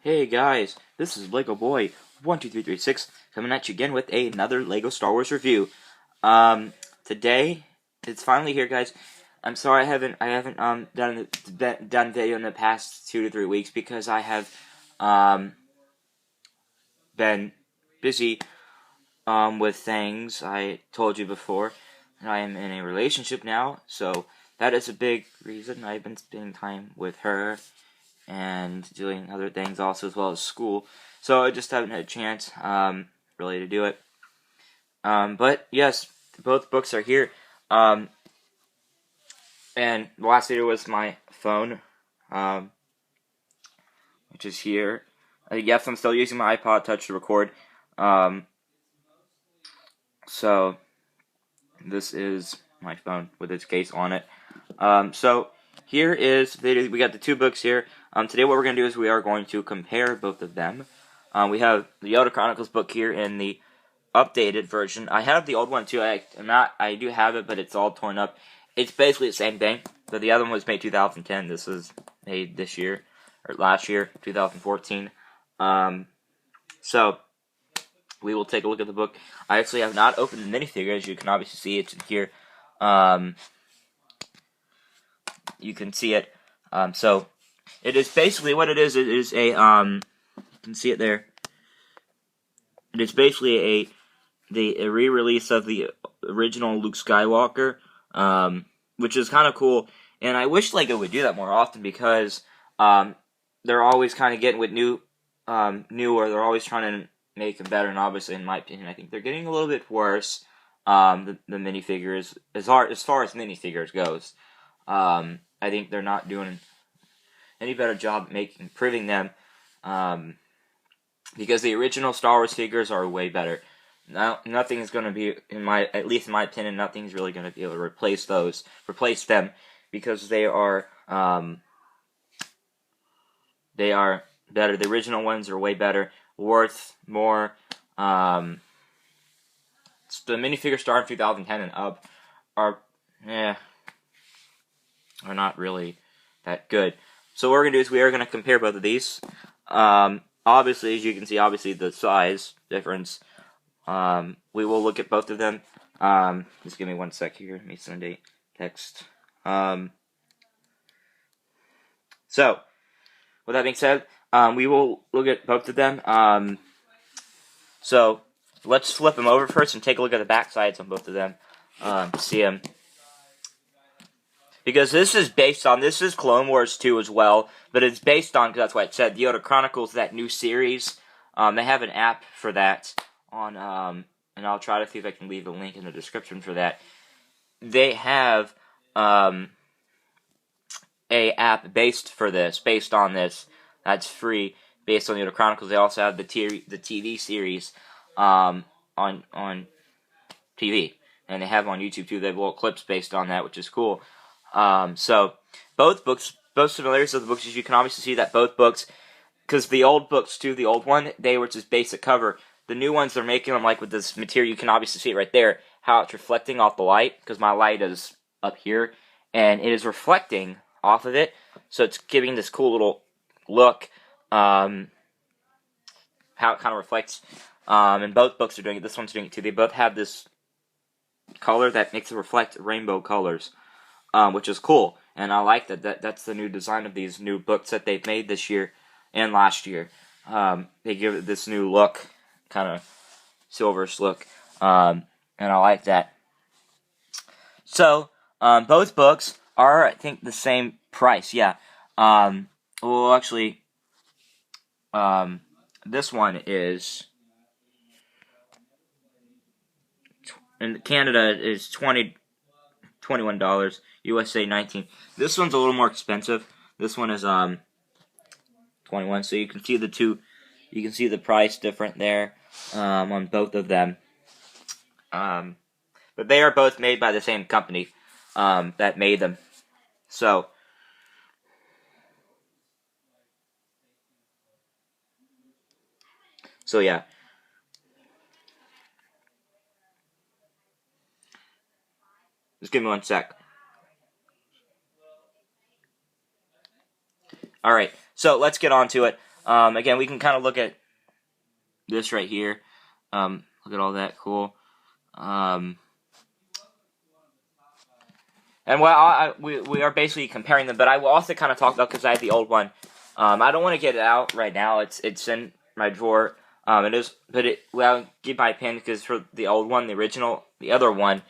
Hey guys, this is Lego Boy 12336 coming at you again with another Lego Star Wars review. Today it's finally here, guys. I'm sorry I haven't done video in the past 2 to 3 weeks because I have been busy with things. I told you before, and I am in a relationship now, so that is a big reason. I've been spending time with her and doing other things also, as well as school. So I just haven't had a chance, really, to do it. But yes, both books are here. And the last video was my phone, which is here. Yes, I'm still using my iPod Touch to record. So this is my phone with its case on it. So here is we got the two books here. Today what we're going to do is we are going to compare both of them. We have the Yoda Chronicles book here in the updated version. I have the old one too. I do have it, but it's all torn up. It's basically the same thing. But the other one was made 2010. This was made this year or last year, 2014. So we will take a look at the book. I actually have not opened the minifigure, as you can obviously see it here. You can see it. So it is basically what it is. It is a you can see it there. It is basically a re-release of the original Luke Skywalker, which is kind of cool. And I wish Lego would do that more often because they're always kind of getting with newer. They're always trying to make them better. And obviously, in my opinion, I think they're getting a little bit worse. The minifigures, as far as minifigures goes, I think they're not doing any better job improving them. Because the original Star Wars figures are way better. Now, nothing is going to be, at least in my opinion, nothing's really going to be able to replace them, because they are better. The original ones are way better, worth more. The minifigures starting 2010 and up are not really that good. So what we're going to do is we are going to compare both of these. Obviously, as you can see, the size difference. We will look at both of them. Just give me 1 sec here. Let me send a text. So, with that being said, we will look at both of them. So, let's flip them over first and take a look at the back sides on both of them. See them. Because this is Clone Wars 2 as well, but it's based on, because that's what it said, the Yoda Chronicles, that new series. They have an app for that on, and I'll try to see if I can leave a link in the description for that. They have a app based on this, that's free, based on the Yoda Chronicles. They also have the TV series on TV, and they have on YouTube too. They have little clips based on that, which is cool. So both similarities of the books, as you can obviously see that both books, because the old books too, the old one, they were just basic cover. The new ones, they're making them like with this material. You can obviously see it right there, how it's reflecting off the light, because my light is up here, and it is reflecting off of it, so it's giving this cool little look, how it kind of reflects, and both books are doing it. This one's doing it too. They both have this color that makes it reflect rainbow colors, which is cool, and I like that. That's the new design of these new books that they've made this year and last year. They give it this new look, kind of silverish look, and I like that. So, both books are, I think, the same price. Yeah. Well, actually, this one is, in Canada, is $21, USA $19. This one's a little more expensive. This one is $21. So you can see you can see the price different there on both of them. But they are both made by the same company that made them. So yeah. Just give me 1 sec. Alright, so let's get on to it. Again, we can kind of look at this right here. Look at all that, cool. And we are basically comparing them, but I will also kind of talk about, because I have the old one. I don't want to get it out right now. It's in my drawer. I'll give my pen, because for the old one, the original, the other one,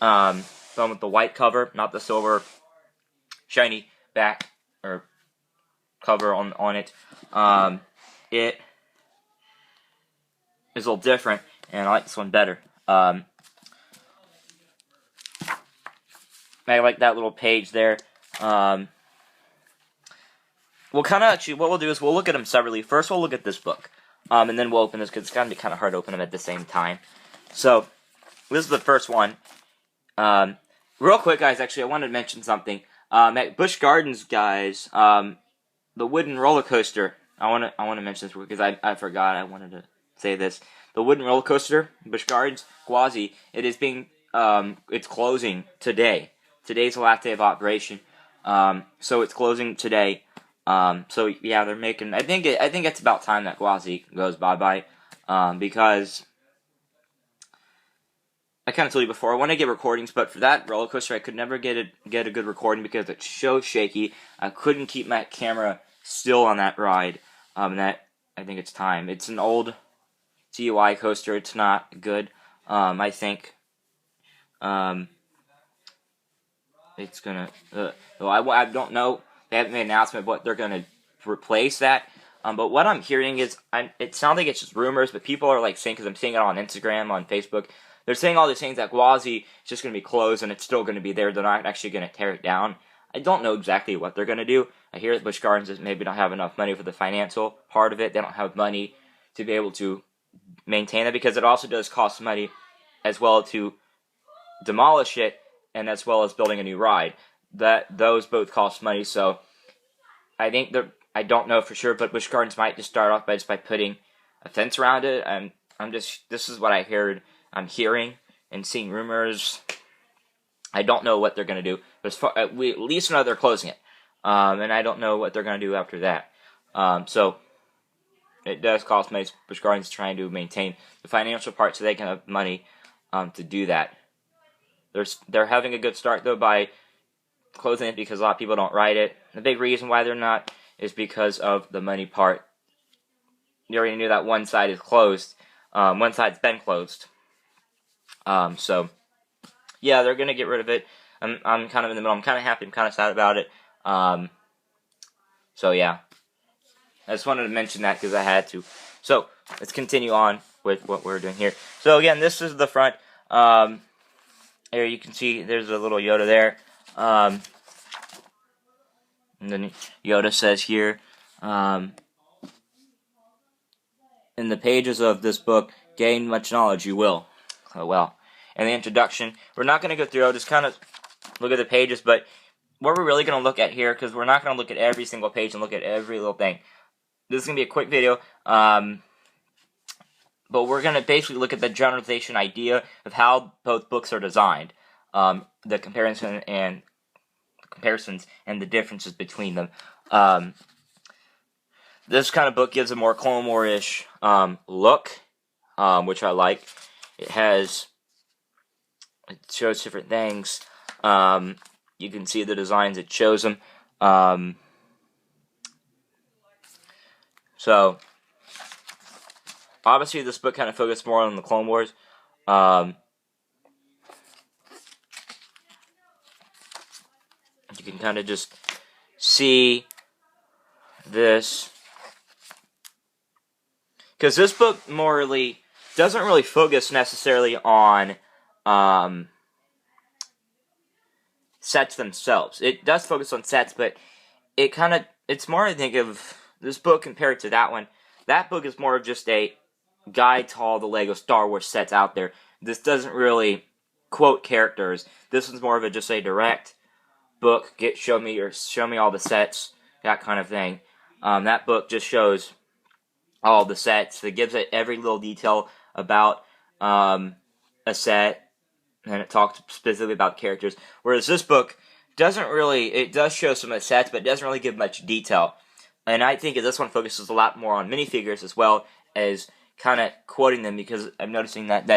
the one with the white cover, not the silver shiny back or cover on it. It is a little different, and I like this one better. I like that little page there. We'll kind of actually, what we'll do is we'll look at them separately. First, we'll look at this book, and then we'll open this, because it's gonna be kind of hard to open them at the same time. So, this is the first one. Real quick, guys. Actually, I wanted to mention something. At Busch Gardens, guys, the wooden roller coaster. I want to mention this because I forgot. I wanted to say this. The wooden roller coaster, Busch Gardens, Gwazi. It is being it's closing today. Today's the last day of operation. So it's closing today. So yeah, they're making. I think it's about time that Gwazi goes bye-bye. Because I kind of told you before, I want to get recordings, but for that roller coaster, I could never get a good recording because it's so shaky. I couldn't keep my camera still on that ride. I think it's time. It's an old TUI coaster. It's not good. I think. It's gonna. I don't know. They haven't made an announcement what they're gonna replace that. But what I'm hearing is, it sounds like it's just rumors, but people are like saying, because I'm seeing it on Instagram, on Facebook. They're saying all these things that Gwazi is just going to be closed and it's still going to be there. They're not actually going to tear it down. I don't know exactly what they're going to do. I hear that Busch Gardens maybe don't have enough money for the financial part of it. They don't have money to be able to maintain it, because it also does cost money as well to demolish it and as well as building a new ride. Those both cost money. So I think I don't know for sure, but Busch Gardens might just start off by putting a fence around it. And this is what I heard. I'm hearing and seeing rumors. I don't know what they're going to do. But we at least know they're closing it. And I don't know what they're going to do after that. So it does cost money. Busch Gardens is trying to maintain the financial part so they can have money to do that. They're having a good start, though, by closing it, because a lot of people don't ride it. The big reason why they're not is because of the money part. You already knew that one side is closed. One side's been closed. So, yeah, they're going to get rid of it. I'm kind of in the middle. I'm kind of happy. I'm kind of sad about it. So, yeah. I just wanted to mention that because I had to. So, let's continue on with what we're doing here. So, again, this is the front. Here you can see there's a little Yoda there. And then Yoda says here, in the pages of this book, gain much knowledge you will. Oh, well. And the introduction, we're not going to go through, I'll just kind of look at the pages, but what we're really going to look at here, because we're not going to look at every single page and look at every little thing. This is going to be a quick video, but we're going to basically look at the generalization idea of how both books are designed, the comparisons and the differences between them. This kind of book gives a more Clone War-ish look, which I like. It shows different things. You can see the designs it shows them. So, obviously this book kind of focused more on the Clone Wars. You can kind of just see this. Because this book doesn't really focus necessarily on sets themselves. It does focus on sets, but it's more, I think, of this book compared to that one. That book is more of just a guide to all the LEGO Star Wars sets out there. This doesn't really quote characters. This one's more of just a direct book. Show me all the sets, that kind of thing. That book just shows all the sets. It gives it every little detail about a set, and it talks specifically about characters. Whereas this book it does show some of the sets, but it doesn't really give much detail. And I think this one focuses a lot more on minifigures as well as kind of quoting them, because I'm noticing that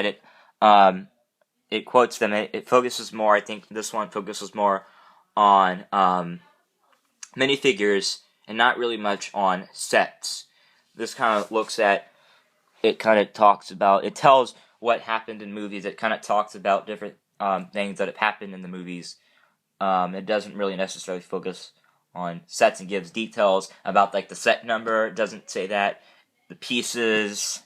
it quotes them. It focuses more. I think this one focuses more on minifigures and not really much on sets. This kind of looks at, it kind of talks about, it tells what happened in movies. It kind of talks about different things that have happened in the movies. It doesn't really necessarily focus on sets and gives details about like the set number. It doesn't say that, the pieces,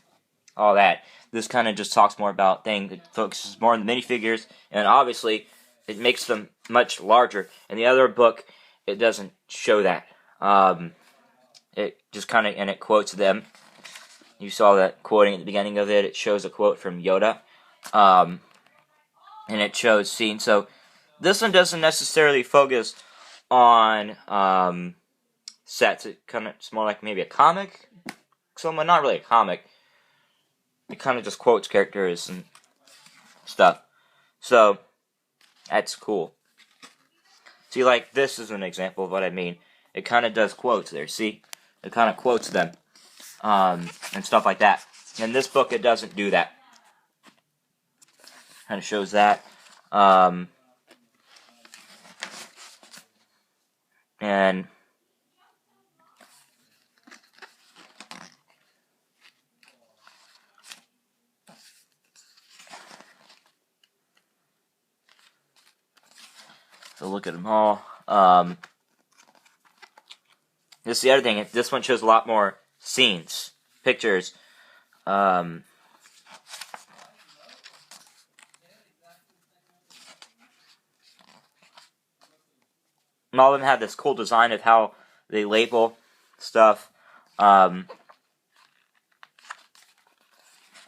all that. This kind of just talks more about things. It focuses more on the minifigures, and obviously it makes them much larger. In the other book, it doesn't show that. It just kind of, and it quotes them. You saw that quoting at the beginning of it. It shows a quote from Yoda, and it shows scenes. So this one doesn't necessarily focus on sets. It's more like maybe a comic. Somewhat, not really a comic. It kind of just quotes characters and stuff. So that's cool. See, like, this is an example of what I mean. It kind of does quotes there, see? It kind of quotes them, and stuff like that. In this book, it doesn't do that. Kind of shows that. And so look at them all. This is the other thing. This one shows a lot more scenes, pictures. All of them have this cool design of how they label stuff,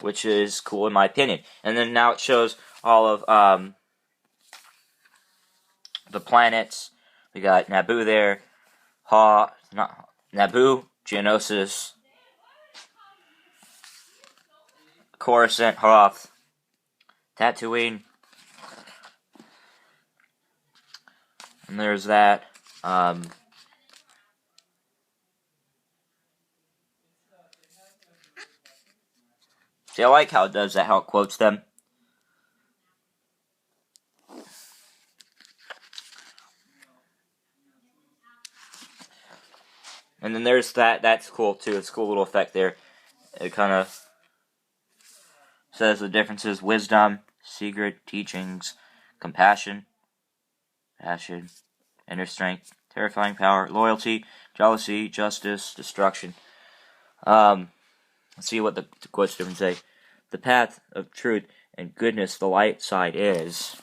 which is cool in my opinion. And then now it shows all of the planets. We got Naboo there, Naboo, Geonosis, Coruscant, Hoth, Tatooine, and there's that. See, I like how it does that, how it quotes them. And then there's that. That's cool too. It's a cool little effect there. It kind of says the differences: wisdom, secret teachings, compassion, passion, inner strength, terrifying power, loyalty, jealousy, justice, destruction. Let's see what the quotes different say. The path of truth and goodness, the light side is,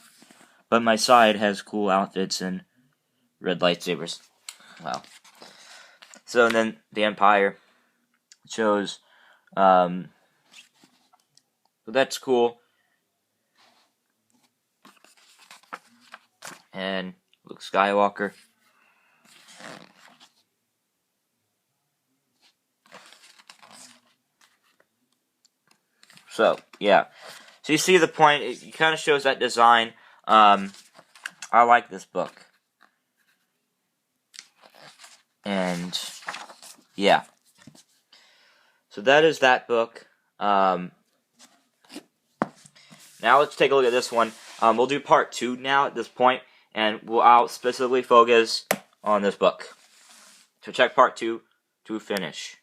but my side has cool outfits and red lightsabers. Wow. So then the Empire shows, so that's cool. And Luke Skywalker. So, yeah. So you see the point, it kind of shows that design. I like this book. And yeah. So that is that book. Now let's take a look at this one. We'll do part 2 now at this point, and I'll specifically focus on this book. So check part 2 to finish.